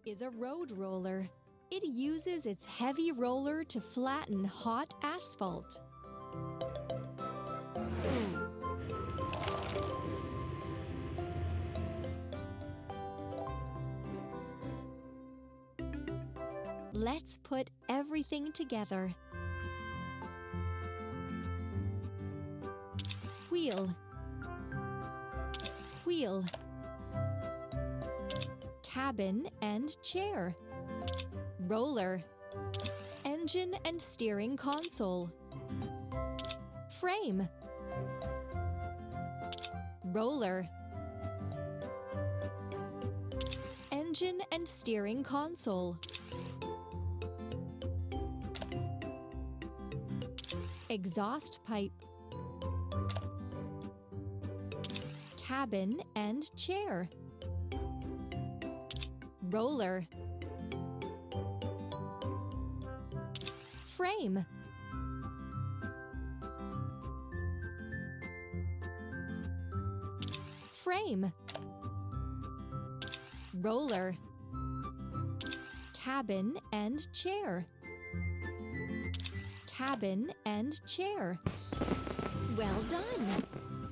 is a road roller. It uses its heavy roller to flatten hot asphalt. Let's put everything together. Wheel, wheel, cabin and chair, roller, engine and steering console, frame, roller, engine and steering console, exhaust pipe, cabin and chair, roller, frame, frame, roller, cabin and chair, cabin and chair. Well done!